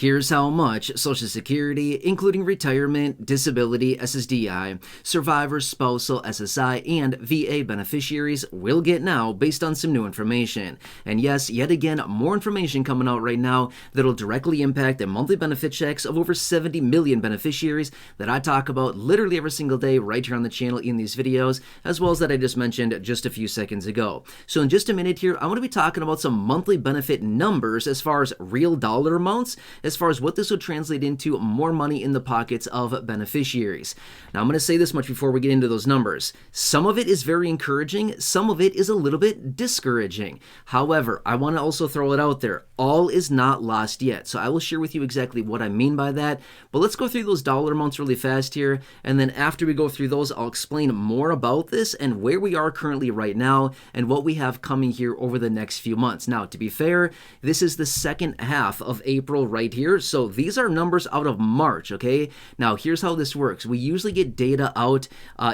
Here's how much Social Security, including retirement, disability, SSDI, survivors, spousal, SSI, and VA beneficiaries will get now based on some new information. And yes, yet again, more information coming out right now that'll directly impact the monthly benefit checks of over 70 million beneficiaries that I talk about literally every single day right here on the channel in these videos, as well as that I just mentioned just a few seconds ago. So in just a minute here, I'm going to be talking about some monthly benefit numbers as far as real dollar amounts, as far as what this would translate into more money in the pockets of beneficiaries. Now, I'm going to say this much before we get into those numbers. Some of it is very encouraging. Some of it is a little bit discouraging. However, I want to also throw it out there. All is not lost yet. So I will share with you exactly what I mean by that. But let's go through those dollar amounts really fast here. And then after we go through those, I'll explain more about this and where we are currently right now and what we have coming here over the next few months. Now, to be fair, this is the second half of April right here. So these are numbers out of March, okay? Now, here's how this works. We usually get data out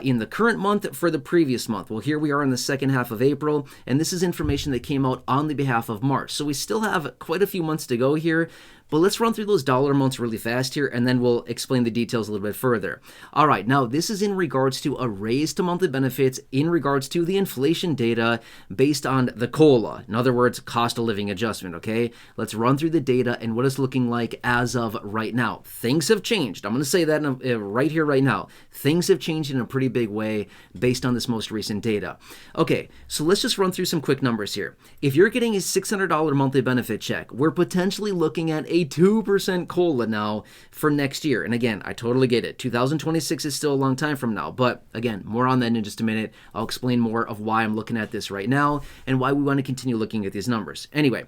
in the current month for the previous month. Well, here we are in the second half of April, and this is information that came out on the behalf of March. So we still have quite a few months to go here. But let's run through those dollar amounts really fast here, and then we'll explain the details a little bit further. All right, now this is in regards to a raise to monthly benefits in regards to the inflation data based on the COLA. In other words, cost of living adjustment, okay? Let's run through the data and what it's looking like as of right now. Things have changed. I'm going to say that right here, right now. Things have changed in a pretty big way based on this most recent data. Okay, so let's just run through some quick numbers here. If you're getting a $600 monthly benefit check, we're potentially looking at a 2% COLA now for next year. And again, I totally get it. 2026 is still a long time from now. But again, more on that in just a minute. I'll explain more of why I'm looking at this right now and why we want to continue looking at these numbers. Anyway,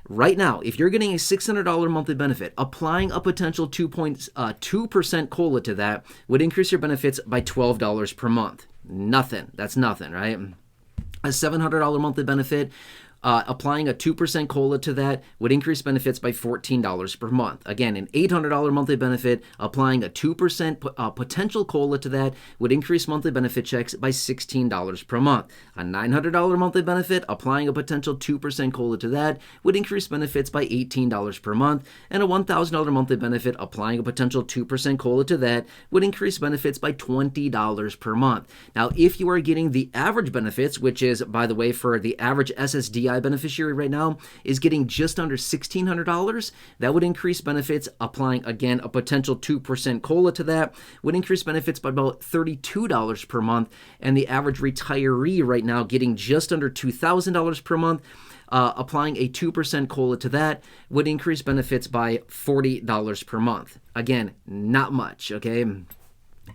right now, if you're getting a $600 monthly benefit, applying a potential 2% COLA to that would increase your benefits by $12 per month. Nothing. That's nothing, right? A $700 monthly benefit, applying a 2% COLA to that would increase benefits by $14 per month. Again, an $800 monthly benefit, applying a 2% potential COLA to that would increase monthly benefit checks by $16 per month. A $900 monthly benefit, applying a potential 2% COLA to that would increase benefits by $18 per month. And a $1,000 monthly benefit, applying a potential 2% COLA to that would increase benefits by $20 per month. Now, if you are getting the average benefits, which is, by the way, for the average SSDI beneficiary right now is getting just under $1,600. That would increase benefits, applying again a potential 2% COLA to that would increase benefits by about $32 per month. And the average retiree right now getting just under $2,000 per month, applying a 2% COLA to that would increase benefits by $40 per month. Again, not much, okay?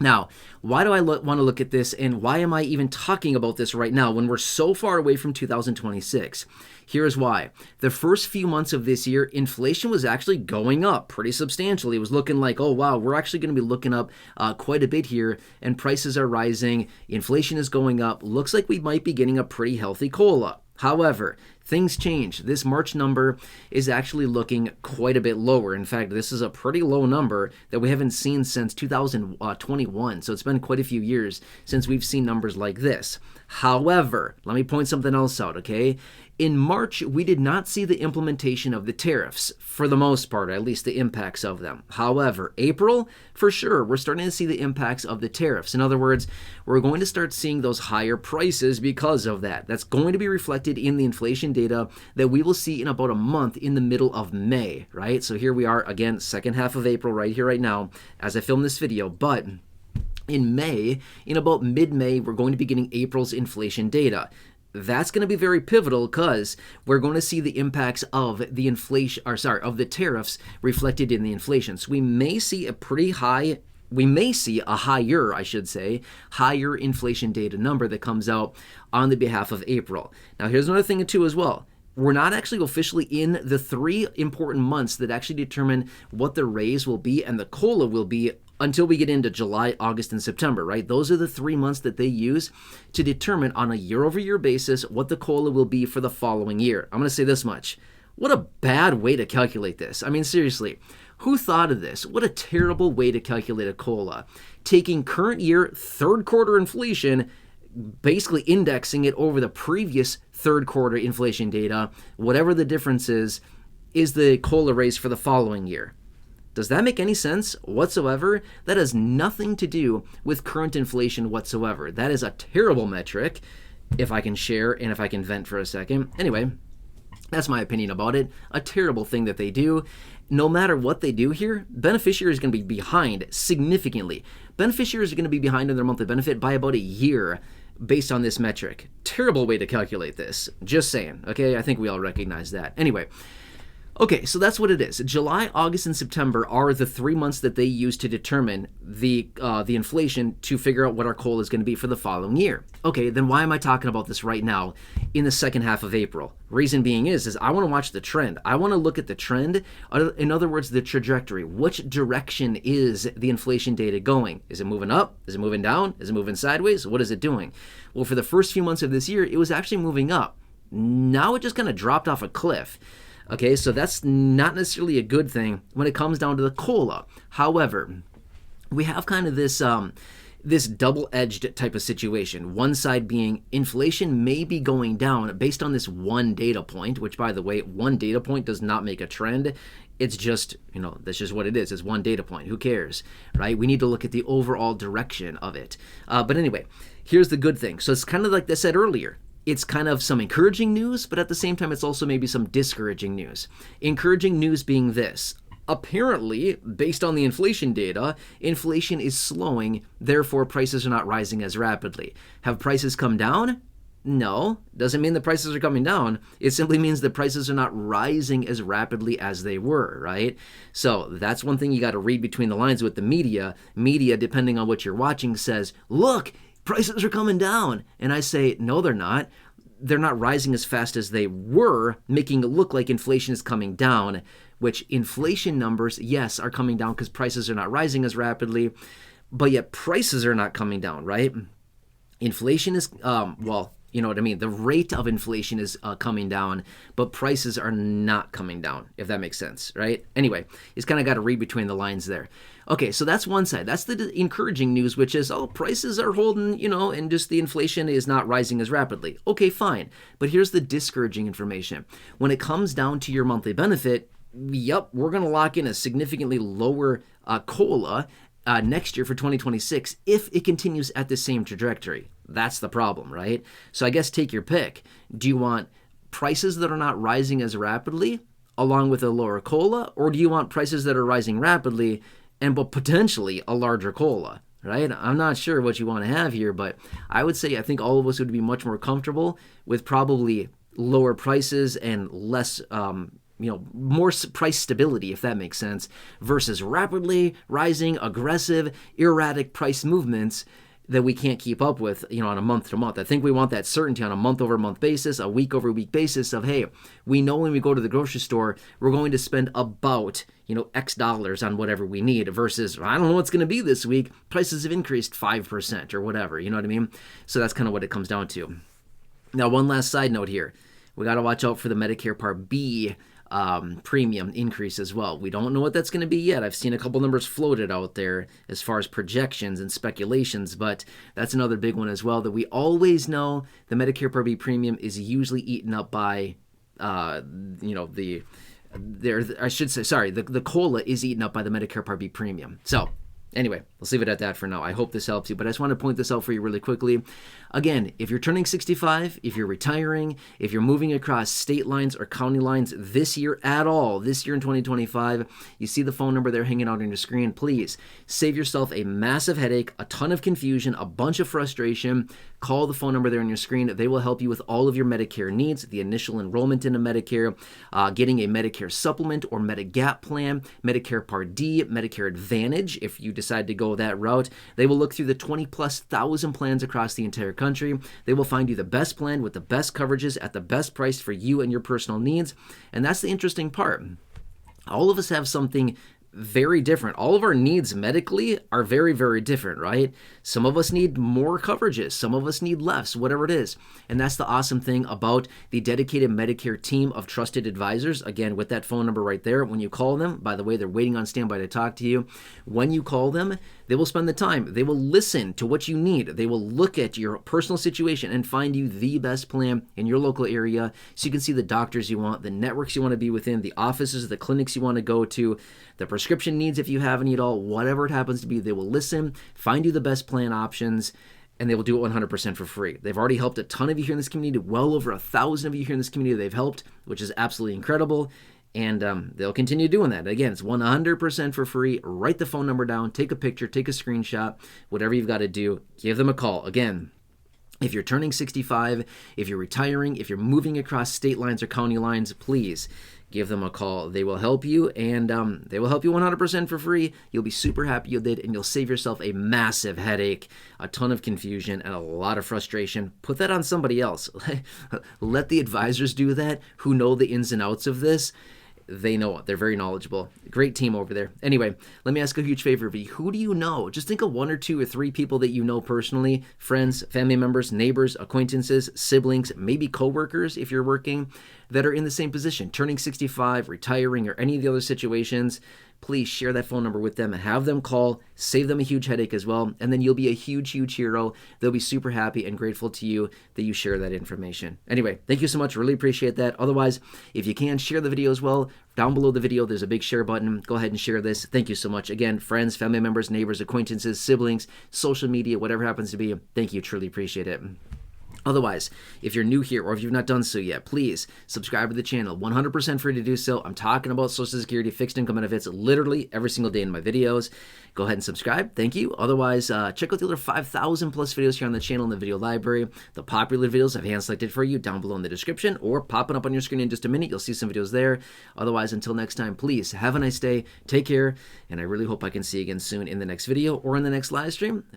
Now, why do I want to look at this, and why am I even talking about this right now when we're so far away from 2026? Here's why. The first few months of this year, inflation was actually going up pretty substantially. It was looking like, oh wow, we're actually going to be looking up quite a bit here, and prices are rising, inflation is going up. Looks like we might be getting a pretty healthy COLA. However, things change. This March number is actually looking quite a bit lower. In fact, this is a pretty low number that we haven't seen since 2021. So it's been quite a few years since we've seen numbers like this. However, let me point something else out, okay? In March, we did not see the implementation of the tariffs, for the most part, at least the impacts of them. However, April, for sure, we're starting to see the impacts of the tariffs. In other words, we're going to start seeing those higher prices because of that. That's going to be reflected in the inflation data that we will see in about a month in the middle of May, right? So here we are, again, second half of April right here, right now, as I film this video. But in May, in about mid-May, we're going to be getting April's inflation data. That's going to be very pivotal because we're going to see the impacts of the of the tariffs reflected in the inflation. So we may see higher inflation data number that comes out on the behalf of April. Now, here's another thing too as well. We're not actually officially in the 3 important months that actually determine what the raise will be and the COLA will be until we get into July, August, and September, right? Those are the 3 months that they use to determine on a year-over-year basis what the COLA will be for the following year. I'm going to say this much. What a bad way to calculate this. I mean, seriously, who thought of this? What a terrible way to calculate a COLA. Taking current year third quarter inflation, basically indexing it over the previous third quarter inflation data, whatever the difference is the COLA raise for the following year. Does that make any sense whatsoever? That has nothing to do with current inflation whatsoever. That is a terrible metric, if I can share and if I can vent for a second. Anyway, that's my opinion about it. A terrible thing that they do. No matter what they do here, beneficiaries are going to be behind significantly. Beneficiaries are going to be behind in their monthly benefit by about a year based on this metric. Terrible way to calculate this. Just saying. Okay, I think we all recognize that. Anyway. Okay, so that's what it is. July, August, and September are the 3 months that they use to determine the inflation to figure out what our COLA is going to be for the following year. Okay, then why am I talking about this right now in the second half of April? Reason being is I want to watch the trend. I want to look at the trend. In other words, the trajectory. Which direction is the inflation data going? Is it moving up? Is it moving down? Is it moving sideways? What is it doing? Well, for the first few months of this year, it was actually moving up. Now it just kind of dropped off a cliff. Okay, so that's not necessarily a good thing when it comes down to the COLA. However, we have kind of this this double-edged type of situation. One side being inflation may be going down based on this one data point, which, by the way, one data point does not make a trend. It's just, that's just what it is. It's one data point. Who cares, right? We need to look at the overall direction of it. But anyway, here's the good thing. So it's kind of like I said earlier. It's kind of some encouraging news, but at the same time, it's also maybe some discouraging news. Encouraging news being this. Apparently, based on the inflation data, inflation is slowing, therefore prices are not rising as rapidly. Have prices come down? No, doesn't mean the prices are coming down. It simply means the prices are not rising as rapidly as they were, right? So that's one thing you got to read between the lines with the media. Media, depending on what you're watching, says, look, prices are coming down. And I say, no, they're not. They're not rising as fast as they were, making it look like inflation is coming down, which inflation numbers, yes, are coming down because prices are not rising as rapidly, but yet prices are not coming down, right? Inflation is, you know what I mean? The rate of inflation is coming down, but prices are not coming down, if that makes sense, right? Anyway, it's kind of got to read between the lines there. Okay, so that's one side. That's the encouraging news, which is, prices are holding, and just the inflation is not rising as rapidly. Okay, fine. But here's the discouraging information. When it comes down to your monthly benefit, yep, we're going to lock in a significantly lower COLA next year for 2026 if it continues at the same trajectory. That's the problem, right? So I guess take your pick. Do you want prices that are not rising as rapidly along with a lower COLA, or do you want prices that are rising rapidly but potentially a larger COLA, right? I'm not sure what you want to have here, but I would say I think all of us would be much more comfortable with probably lower prices and less more price stability, if that makes sense, versus rapidly rising, aggressive, erratic price movements that we can't keep up with, on a month to month. I think we want that certainty on a month over month basis, a week over week basis of, hey, we know when we go to the grocery store, we're going to spend about, X dollars on whatever we need versus, I don't know what's going to be this week. Prices have increased 5% or whatever. You know what I mean? So that's kind of what it comes down to. Now, one last side note here. We got to watch out for the Medicare Part B premium increase as well. We don't know what that's going to be yet. I've seen a couple numbers floated out there as far as projections and speculations, but that's another big one as well, that we always know the Medicare Part B premium is usually eaten up by, the COLA is eaten up by the Medicare Part B premium. So anyway, let's leave it at that for now. I hope this helps you, but I just want to point this out for you really quickly. Again, if you're turning 65, if you're retiring, if you're moving across state lines or county lines this year at all, this year in 2025, you see the phone number there hanging out on your screen. Please save yourself a massive headache, a ton of confusion, a bunch of frustration. Call the phone number there on your screen. They will help you with all of your Medicare needs, the initial enrollment into Medicare, getting a Medicare supplement or Medigap plan, Medicare Part D, Medicare Advantage, if you decide to go that route. They will look through the 20,000+ plans across the entire country. They will find you the best plan with the best coverages at the best price for you and your personal needs. And that's the interesting part. All of us have something very different. All of our needs medically are very, very different, right? Some of us need more coverages. Some of us need less, whatever it is. And that's the awesome thing about the dedicated Medicare team of trusted advisors. Again, with that phone number right there, when you call them, by the way, they're waiting on standby to talk to you. When you call them, they will spend the time. They will listen to what you need. They will look at your personal situation and find you the best plan in your local area so you can see the doctors you want, the networks you want to be within, the offices, the clinics you want to go to. the prescription needs, if you have any at all, whatever it happens to be, they will listen, find you the best plan options, and they will do it 100% for free. They've already helped a ton of you here in this community, well over 1,000 of you here in this community they've helped, which is absolutely incredible. And they'll continue doing that. Again, it's 100% for free. Write the phone number down, take a picture, take a screenshot, whatever you've got to do, give them a call. Again, if you're turning 65, if you're retiring, if you're moving across state lines or county lines, please give them a call. They will help you, and they will help you 100% for free. You'll be super happy you did, and you'll save yourself a massive headache, a ton of confusion, and a lot of frustration. Put that on somebody else. Let the advisors do that who know the ins and outs of this. They know it. They're very knowledgeable. Great team over there. Anyway, let me ask a huge favor of you. Who do you know? Just think of 1 or 2 or 3 people that you know personally, friends, family members, neighbors, acquaintances, siblings, maybe coworkers if you're working, that are in the same position, turning 65, retiring, or any of the other situations. Please share that phone number with them and have them call, save them a huge headache as well, and then you'll be a huge, huge hero. They'll be super happy and grateful to you that you share that information. Anyway, thank you so much. Really appreciate that. Otherwise, if you can, share the video as well. Down below the video, there's a big share button. Go ahead and share this. Thank you so much. Again, friends, family members, neighbors, acquaintances, siblings, social media, whatever happens to be, thank you. Truly appreciate it. Otherwise, if you're new here or if you've not done so yet, please subscribe to the channel. 100% free to do so. I'm talking about Social Security, fixed income benefits literally every single day in my videos. Go ahead and subscribe. Thank you. Otherwise, check out the other 5,000 plus videos here on the channel in the video library. The popular videos I've hand selected for you down below in the description or popping up on your screen in just a minute. You'll see some videos there. Otherwise, until next time, please have a nice day. Take care. And I really hope I can see you again soon in the next video or in the next live stream.